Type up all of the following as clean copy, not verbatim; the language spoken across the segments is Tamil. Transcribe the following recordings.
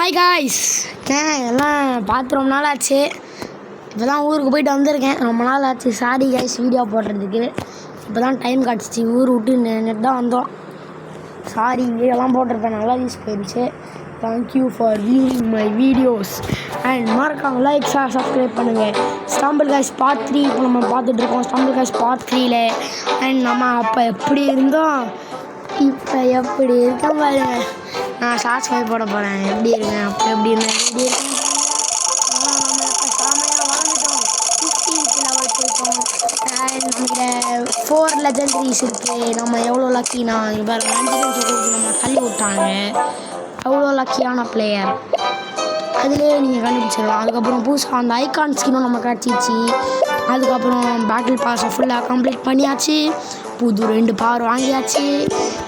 ஹாய் காய்ஸ், எல்லாம் பார்த்து ரொம்ப நாள் ஆச்சு. இப்போ தான் ஊருக்கு போயிட்டு வந்திருக்கேன். ரொம்ப நாள் ஆச்சு. சாரி காய்ஸ், வீடியோ போடுறதுக்கு இப்போ தான் டைம் கிடச்சிச்சு. ஊர் விட்டு நெட் தான் வந்தோம். சாரி, வீடியோலாம் போட்டிருப்பேன், நல்லா யூஸ் போயிடுச்சு. Thank you for viewing my videos and மறக்காம லைக் ஷேர் சப்ஸ்கிரைப் பண்ணுங்கள். ஸ்டாம்பிள் காய்ஸ் பார்ட் 3 இப்போ நம்ம பார்த்துட்ருக்கோம். ஸ்டாம்பிள் காய்ஸ் பார்ட் 3ல் அண்ட் நம்ம அப்போ எப்படி இருந்தோம் இப்போ எப்படி இருக்கேன் பாருங்க. நான் ஷார்ட்ஸ் மாதிரி போட போகிறேன். எப்படி இருக்கேன் அப்போ எப்படி இருந்தேன் எப்படி இருக்கேன். நம்ம இப்போ செமையாக வளர்ந்துட்டோம். 15th லெவல் போயிட்டோம். அண்ட் நம்மகிட்ட 4 லெஜெண்டரிஸ் இருக்குது. நம்ம எவ்வளோ லக்கினா இப்போ 5 நிமிஷத்துக்கு நம்ம தள்ளி விட்டாங்க. அவ்வளோ லக்கியான பிளேயர் அதுலேயே நீங்கள் கண்டுபிடிச்சிடலாம். அதுக்கப்புறம் புதுசாக அந்த ஐகான் ஸ்கின்னும் நம்ம கிடச்சிச்சு. அதுக்கப்புறம் பேட்டில் பாஸை ஃபுல்லாக கம்ப்ளீட் பண்ணியாச்சு. புது 2 பவர் வாங்கியாச்சு.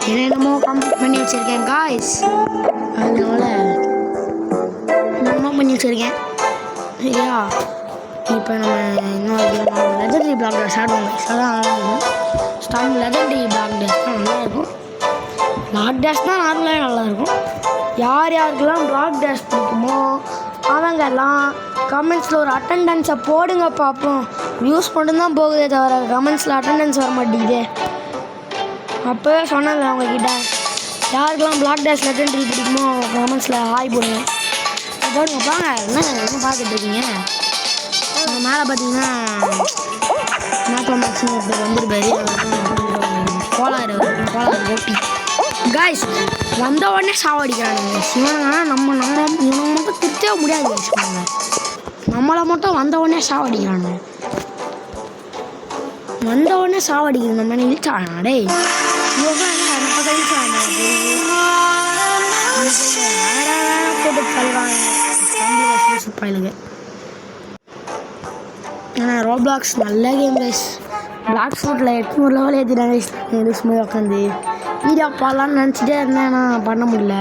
என்னென்னமோ கம்ப்ளீட் பண்ணி வச்சுருக்கேன் காய்ஸ். அதனால என்னென்னமோ பண்ணி வச்சுருக்கேன் சரியா. இப்போ நம்ம இன்னொரு லெஜெண்டரி பிளாக் டேஸ் ஆடுவோம். அதான் நல்லாயிருக்கும். ஸ்டாம் லெஜெண்டரி பிளாக் டேஸ் தான் நல்லாயிருக்கும். பிளாக் டேஸ் தான் நார்மலாக நல்லாயிருக்கும். யார் யாருக்கெல்லாம் பிளாக் டேஸ் பிடிக்குமோ அவங்கெல்லாம் கமெண்ட்ஸில் ஒரு அட்டெண்டன்ஸை போடுங்க பார்ப்போம். வியூஸ் மட்டும்தான் போகுதே தவிர கமெண்ட்ஸில் அட்டெண்டன்ஸ் வர மாட்டேங்குது. அப்போவே சொன்னாங்க அவங்கக்கிட்ட, யாருக்கெல்லாம் பிளாக் டேஸ் லெஜெண்டரி பிடிக்குமோ கமெண்ட்ஸில் ஹாய் போடுங்க. போடுங்க பாங்க. என்ன பார்த்துட்டு இருக்கீங்க? மேலே பார்த்தீங்கன்னா மேப்பா மேக்ஸிமம் ஒருத்தர் வந்துருப்பாரு. கோளாறு ஓட்டி காய்ஸ் வந்த உடனே சாவடிக்கிறானுங்க. சிவனுங்கன்னா இவனை மட்டும் திருத்தவே முடியாது. சிவனுங்க நம்மளை மட்டும் வந்த உடனே சாவடிக்கிறானுங்க. வந்த உடனே சாவடிக்கிறது நம்ம என்ன இழிச்சானா டே போட்டு கல்வாங்க பயிலுங்க. ஏன்னா ரோப்ளாக்ஸ் நல்ல கேம் கைஸ். பிளாக் ஃபுட்டில் 800 லெவல் ஏற்றிட்டாங்க கைஸ். சும்மா உட்காந்து வீடியோ போடலான்னு நினச்சிட்டே இருந்தேன். ஆனால் பண்ண முடியல.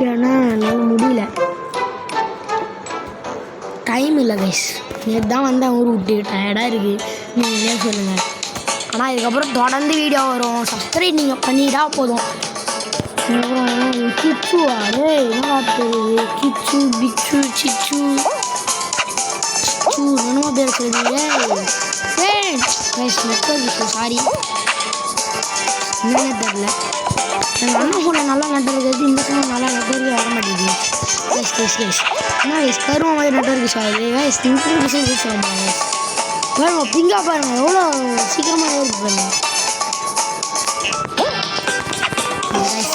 ஏன்னா என்னால் முடியல, டைம் இல்லை கைஸ். நேற்று தான் வந்தேன் ஊர் விட்டு. டயர்டாக இருக்குது. நீங்கள் என்ன சொல்லுங்கள். ஆனால் இதுக்கப்புறம் தொடர்ந்து வீடியோ வரும். சப்ஸ்கிரைப் நீங்கள் பண்ணிட்டா போதும். கிச்சு அதே என்னடா தெரியுது. கிச்சு பிச்சு சிச்சு என்னமோ பேர் சொல்லுங்க. சாரி என்னன்னு தெரில. எங்கள் அண்ணன் ஃபோனில் நல்லா நெட்வொர்க் இருக்குது. இந்த ஃபோனில் நல்லா நெட்வொர்க்கே வர மாட்டேங்குது. ஏன்னா கருவ மாதிரி நெட்வொர்க் ஆகுது. யூஸ் ஆகுது பாருங்க. பிங்கா பாருங்கள் எவ்வளோ சீக்கிரமாக ஏறி பாருங்க.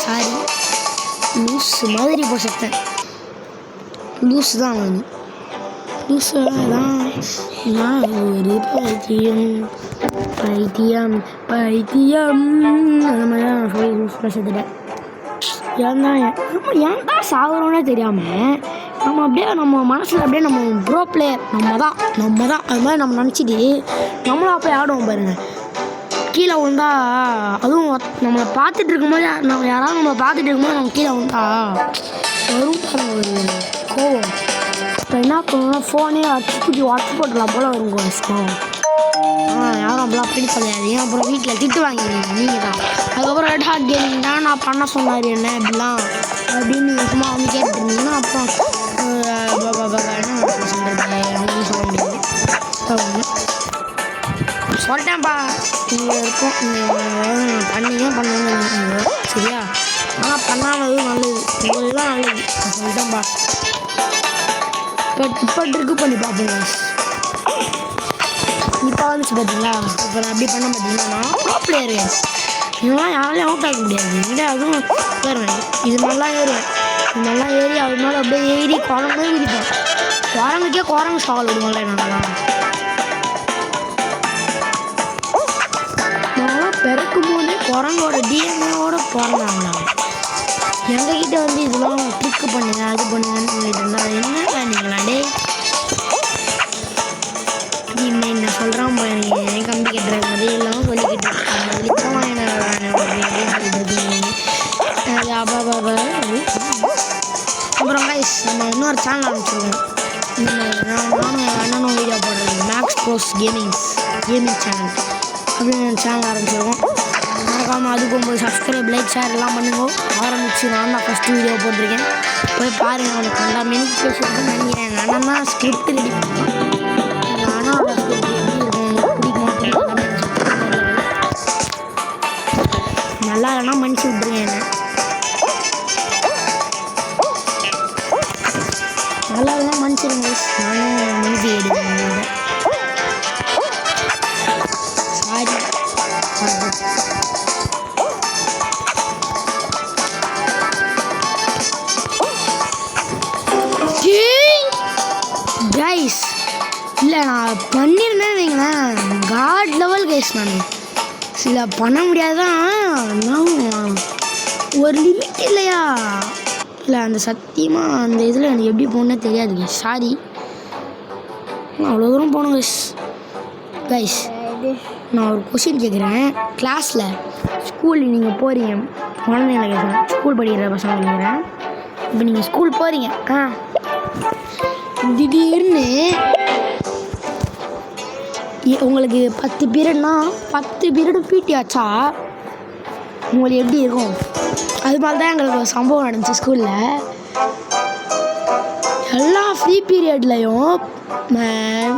சாரி லூஸ் மாதிரி போட்டேன். லூஸ் தான் வந்து லூஸு தான். நான் ஒரு பைத்தியம் அந்த மாதிரி தான் நான் சொல்லி லூஸில் சேர்த்துட்டேன். ஏன்டா சாகுறோன்னே தெரியாமல் நம்ம அப்படியே நம்ம மனசில் அப்படியே நம்ம ப்ரோ பிளேயர் நம்ம தான் அது மாதிரி நம்ம நினச்சிட்டு நம்மளும் அப்போ ஆடுவோம் பாருங்கள். கீழே விழுந்தா அதுவும் நம்மளை பார்த்துட்டு இருக்கும்போது யாராவது நம்மளை பார்த்துட்டு இருக்கும்போது நம்ம கீழே விழுந்தா வரும் பாருங்க ஒரு கோவம். இப்போ என்ன பண்ணுவோம்னா ஃபோனே அடிச்சு போட்டுலாம் போல் வரும் கோவம். யாரும் அப்படிலாம் அப்படி கிடையாது. அப்புறம் வீட்டில் திட்டு வாங்கிடுவீங்க நீங்கள் தான். அதுக்கப்புறம் ரெட் ஹார்ட் கேமிங் தான் நான் பண்ண சொன்னார் என்ன இப்படிலாம் அப்படின்னு நீங்கள் சும்மா வந்து கேட்டுருந்தீங்கன்னா அப்புறம் என்ன சொல்ல முடியாது. சொல்லிட்டேன்ப்பா நீங்கள் இருக்கும் பண்ணுங்க சரியா. ஆனால் பண்ணாதது நல்லது, உங்களுக்கு தான் நல்லது. நான் சொல்லிட்டேன்ப்பா. இப்போ ட்ரிக்கு பண்ணி பார்ப்போங்க. இப்போ வந்துச்சு பார்த்தீங்களா. இப்போ நான் அப்படி பண்ண பார்த்தீங்கன்னா நான் ப்ரோ பிளேயர் கேஸ். இதெல்லாம் யாராலையும் அவுட் ஆக முடியாது. இல்லை அதுவும் ஏறுவேன். இது நல்லா ஏறுவேன். இது நல்லா ஏறி அது மேலே அப்படியே ஏறி குரங்கு விரிப்பேன். குரங்குக்கே குரங்கு சவால் விடுவாங்களே. நாங்களாம் பிறக்கும் போது குரங்கோட டிஎன்ஏவோட பிறந்தாங்களா. எங்ககிட்ட வந்து இதெல்லாம் ட்ரிக்கு பண்ணுங்க அது பண்ணுங்கன்னு சொல்லிட்டு இருந்தா என்ன நீங்களாண்டே என்ன சொல்கிறான் பாருங்க. கம்பி கட்டுறாங்க அதே இல்லாமல் சொல்லிக்கிட்டு இருக்காங்க. லிச்சமாக என்ன சொல்லிட்டு இருக்கீங்க. அப்புறம் கைஸ் நம்ம இன்னொரு சேனல் ஆரம்பிச்சிருக்கோம். நானும் என் அண்ணனும் வீடியோ போடுறது மேக்ஸ் ப்ரோஸ் கேமிங் சேனல் அப்படின்னு சேனல் ஆரம்பிச்சிருக்கோம். மறக்காமல் அதுக்கும் போய் சப்ஸ்கிரைப் லைக் ஷேர் எல்லாம் பண்ணுங்க. ஆரம்பிச்சு நான் தான் ஃபஸ்ட்டு வீடியோ போட்டிருக்கேன். போய் பாருங்கள். அவனுக்கு கண்டா மினிக்கு பேசியிருக்குன்னு நினைக்கிறேன். எங்கள் அண்ணன் தான் ஸ்கிரிப்ட் ரெடி பண்ணுவான். எங்கள் அண்ணாவோட ஸ்கிரிப்ட் எப்படி இருக்கும் பிடிக்குமா நல்லா இல்லைன்னா மன்னிச்சு விட்ருங்க. என்ன நல்லா இல்லைன்னா மன்னிச்சிருங்க. நானும் மன்னிச்சு எடுக்கிறேன். சாரி. கைஸ் இல்லை நான் பண்ணியிருந்தேன் வைங்களேன். God level guys. நான் சில பண்ண முடியாதான். ஒரு லிமிட் இல்லையா? இல்லை அந்த சத்தியமாக அந்த இதில் எனக்கு எப்படி போகணுன்னே தெரியாது கைஸ். சாரி. நான் அவ்வளோ தூரம் போகணும் கைஸ். கைஸ் நான் ஒரு கொஷின் கேட்குறேன். கிளாஸில் ஸ்கூல் நீங்கள் போகிறீங்க, குழந்தைங்களை கேட்குறேன், ஸ்கூல் படிக்கிற பசங்க கேட்குறேன். இப்போ நீங்கள் ஸ்கூல் போகிறீங்க, திடீர்னு உங்களுக்கு 10 பீரியட்னா 10 பீரியடும் பிடி ஆச்சா உங்களுக்கு எப்படி இருக்கும்? அது மாதிரி தான் எங்களுக்கு ஒரு சம்பவம் நடந்துச்சு ஸ்கூலில். எல்லா ஃப்ரீ பீரியட்லையும் மேம்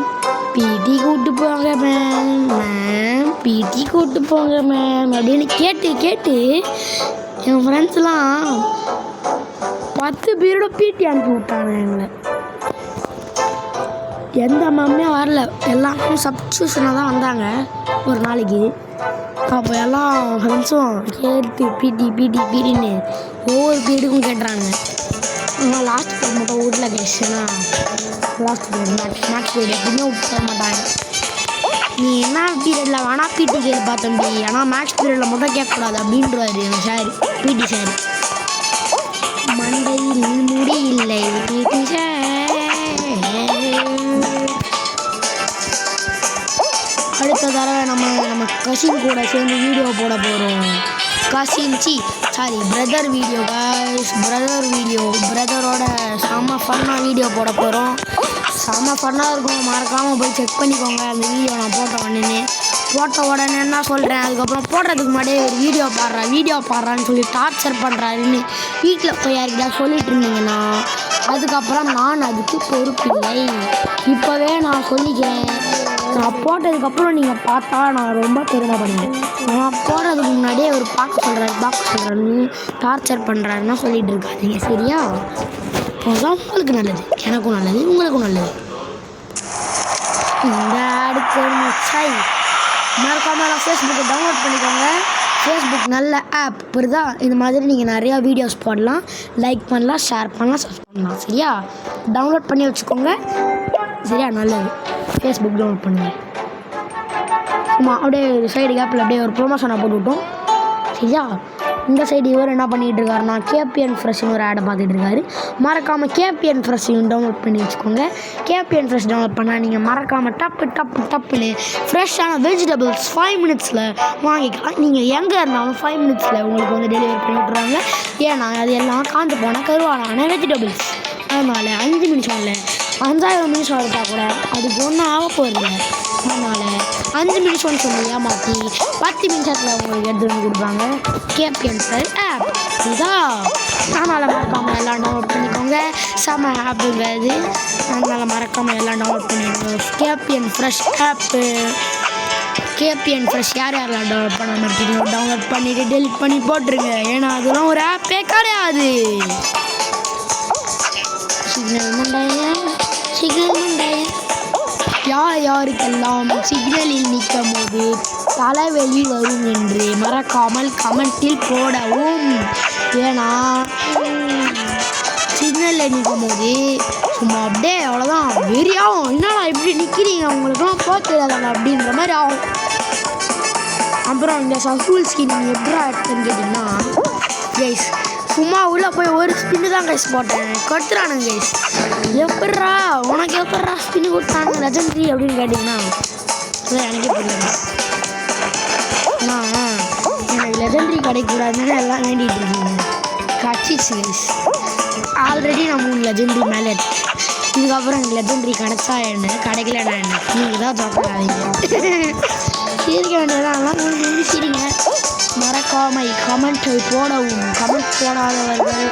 பிடி கூப்பிட்டு போங்க மேம் பிடி கூப்பிட்டு போங்க மேம் அப்படின்னு கேட்டு என் ஃப்ரெண்ட்ஸ்லாம் 10 பீரியடும் பிடி அனுப்பி விட்டாங்க எங்களை. எந்த மேமே வரல, எல்லாரும் சப்ஸ்டியூஷனாக தான் வந்தாங்க ஒரு நாளைக்கு. அப்போ எல்லாம் ஃப்ரெண்ட்ஸும் கேட்டு பிடின்னு ஒவ்வொரு பீரியடுக்கும் கேட்டுறாங்க. ஆனால் லாஸ்ட் பீரியட் மட்டும் வீட்டில் கேட்டுச்சுன்னா லாஸ்ட் பீரியட் மேக்ஸ் பீரியட் எப்படியுமே விட்டு மாட்டாங்க. நீ என்ன பீரியடில் வேணால் பிடி கேள்வி பார்த்தம்பி, ஆனால் மேக்ஸ் பீரியடில் மட்டும் கேட்கக்கூடாது அப்படின்றாரு எங்கள் சார், பிடி சார். மண்டையில் முடி இல்லை பிடி சார். அடுத்த தடவை நம்ம கசின் கூட சேர்ந்து வீடியோ போட போகிறோம். Brother video guys. பிரதரோட செம்ம ஃபன்னாக வீடியோ போட போகிறோம். செம்ம ஃபன்னாக இருக்கும். மறக்காமல் போய் செக் பண்ணிக்கோங்க. அந்த வீடியோ நான் போட்ட உடனே என்ன சொல்கிறேன், அதுக்கப்புறம் போடுறதுக்கு முன்னாடியே ஒரு வீடியோ பாடுறான்னு சொல்லி டார்ச்சர் பண்ணுறாருன்னு வீட்டில் போய் யாருக்கிட்ட சொல்லிட்டு இருந்தீங்கன்னா அதுக்கப்புறம் நான் அதுக்கு பொறுப்பில்லை. இப்போவே நான் சொல்லிக்கிறேன். நான் போட்டதுக்கப்புறம் நீங்கள் பார்த்தா நான் ரொம்ப பெருமைப்படுவேன். நான் போடுறதுக்கு முன்னாடியே அவர் பார்க்க சொல்கிறாருன்னு டார்ச்சர் பண்ணுறாருன்னா சொல்லிகிட்டு இருக்காதீங்க, சரியா? அதுதான் உங்களுக்கு நல்லது, எனக்கும் நல்லது, உங்களுக்கும் நல்லது. இந்த அடுத்த மறக்காமல் ஃபேஸ்புக்கை டவுன்லோட் பண்ணிக்கோங்க. ஃபேஸ்புக் நல்ல ஆப். புரியுதா? இந்த மாதிரி நீங்கள் நிறையா வீடியோஸ் போடலாம், லைக் பண்ணலாம், ஷேர் பண்ணலாம், சப்ஸ்கிரைப் பண்ணலாம், சரியா? டவுன்லோட் பண்ணி வச்சுக்கோங்க, சரியா? நல்லது. ஃபேஸ்புக் டவுன்லோட் பண்ணுங்கள். சும்மா அப்படியே சைடு கேப்பில் அப்படியே ஒரு ப்ரொமோஷனை போட்டுவிட்டோம், சரியா? இந்த சைடு இவர் என்ன பண்ணிகிட்டு இருக்காருன்னா கேபிஎன் ஃப்ரெஷ்னு ஒரு ஆடை பார்த்துட்டு இருக்காரு. மறக்காமல் கேபிஎன் ஃப்ரெஷ்ஷையும் டவுன்லோட் பண்ணி வச்சுக்கோங்க. கேபிஎன் ஃப்ரெஷ் டவுன்லோட் பண்ணால் நீங்கள் மறக்காமல் டப்புன்னு ஃப்ரெஷ்ஷான வெஜிடபிள்ஸ் 5 மினிட்ஸில் வாங்கிக்கலாம். நீங்கள் எங்கே இருந்தாலும் 5 மினிட்ஸில் உங்களுக்கு வந்து டெலிவரி பண்ணி விட்ருவாங்க. ஏன்னா அது எல்லாம் காஞ்சு போனால் கருவாடான வெஜிடபிள்ஸ். அதனால் 5 நிமிஷம் இல்லை 5000 நிமிஷம் எடுத்தால் கூட அதுக்கு ஒன்றும் ஆக போகிறதில்ல. அதனால் 5 நிமிஷம்னு சொல்லி ஏமாற்றி 10 நிமிஷத்தில் உங்களுக்கு எடுத்துகிட்டு வந்து கொடுப்பாங்க. கேபிஎன் ஃப்ரெஷ் ஆப் இதா. அதனால் மறக்காமல் எல்லாம் டவுன்லோட் பண்ணிக்கோங்க. செம்ம ஆப்புங்க அது. அதனால் மறக்காமல் எல்லாம் டவுன்லோட் பண்ணிக்கோங்க. கேபிஎன் ஃப்ரெஷ் ஆப்பு. கேபிஎன் ஃப்ரெஷ் யாரெல்லாம் டவுன்லோட் பண்ணாமல் இருக்கீங்களோ டவுன்லோட் பண்ணிவிட்டு டெலிட் பண்ணி போட்டுருங்க. ஏன்னா அதெல்லாம் ஒரு ஆப்பே கிடையாது. சிக்னல் மண்டைய யாருக்கெல்லாம் சிக்னலில் நிற்கும் போது தலைவலி வரும் என்று மறக்காமல் கமெண்டில் போடவும். ஏன்னா சிக்னலில் நிற்கும் போது சும்மா அப்படியே அவ்வளோதான் வெறியாகும். என்னடா இப்படி நிற்கிறீங்க, உங்களுக்குலாம் போத்துறாங்க அப்படின்ற மாதிரி ஆகும். அப்புறம் இந்த சஃபூல் ஸ்கின் எப்படா எடுத்துன்னு கேட்டிங்கன்னா கைஸ் சும்மா உள்ளே போய் ஒரு ஸ்பின்னு தான் கைஸ் போட்டேன், கொடுத்துறானுங்க கைஸ். எப்பட்றா உனக்கு எப்பட்றா ஸ்பின்னு கொடுத்தாங்க லெஜெண்டரி அப்படின்னு கேட்டிங்கன்னா அதான் எனக்கே புரியல. எனக்கு லெஜெண்டரி கிடைக்கூடாதுன்னு எல்லாம் வேண்டிகிட்டு இருக்கீங்க. கிடச்சிச்சு கைஸ். ஆல்ரெடி நான் 3 லெஜெண்டரி மேலே இதுக்கப்புறம் எனக்கு லெஜெண்டரி கிடச்சா என்ன கிடைக்கலன்னா என்ன நீங்கள் தான் பார்க்காதீங்க. சிரிக்க வேண்டியதான் அதெல்லாம் கொஞ்சம் சிரிங்க. மறக்காமல் கமெண்ட்டை போடவும். கமெண்ட் போடாதவர்கள்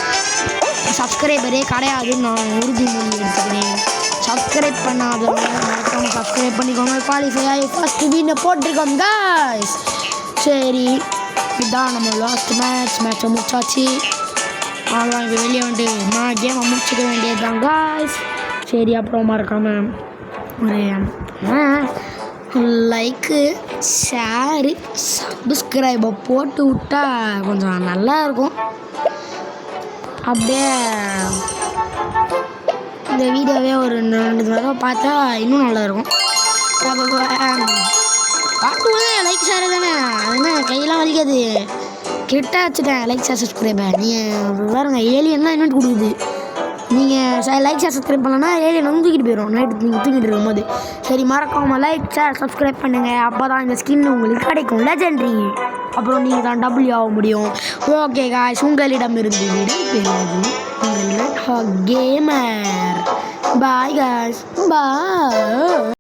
சப்ஸ்கிரைபரே கிடையாதுன்னு நான் உறுதிமொழி எடுத்துக்கிறேன். சப்ஸ்கிரைப் பண்ணாதவங்க மறக்காமல் சப்ஸ்கிரைப் பண்ணிக்கோங்க. குவாலிஃபை ஆகி ஃபஸ்ட்டு வீணை போட்டிருக்கோம் காய்ஸ். சரி, இதுதான் நம்ம லாஸ்ட் மேட்சை முடிச்சாச்சு. அவ்வளோதான். இப்போ வெளியே வந்துட்டு நான் கேமை முடிச்சுக்க வேண்டியது தான் காய்ஸ். சரி, அப்புறம் மறக்காமல் ஒரு லைக்கு, ஷேரு, சப்ஸ்கிரைபை போட்டு விட்டா கொஞ்சம் நல்லாயிருக்கும். அப்படியே இந்த வீடியோவே ஒரு 2 தடவை பார்த்தா இன்னும் நல்லாயிருக்கும். பார்க்கும்போது லைக் ஷேரு தானே, அது என்ன கையெல்லாம் வலிக்காது. கிட்ட வச்சுட்டேன் லைக் ஷேர் சப்ஸ்கிரைபை. நீங்கள் பாருங்க, ஏலியன் தான் இன்வென்ட் கொடுக்குது. நீங்கள் லைக் ஷேர் சப்ஸ்கிரைப் பண்ணலன்னா ஏலியன் வந்து தூக்கிட்டு போயிடும் நைட்டு நீங்கள் தூக்கிட்டு இருக்கும்போது. சரி, மறக்காமல் லைக் ஷேர் சப்ஸ்கிரைப் பண்ணுங்கள். அப்போ தான் இந்த ஸ்கின் உங்களுக்கு கிடைக்கும் லெஜெண்டரி. அப்புறம் நீங்கள் தான் டபுள்யூ ஆக முடியும். ஓகே காய்ஸ், உங்களிடம் இருந்து விடைபெறுவது உங்கள் கேமர். பாய் காய்ஸ், பாய்.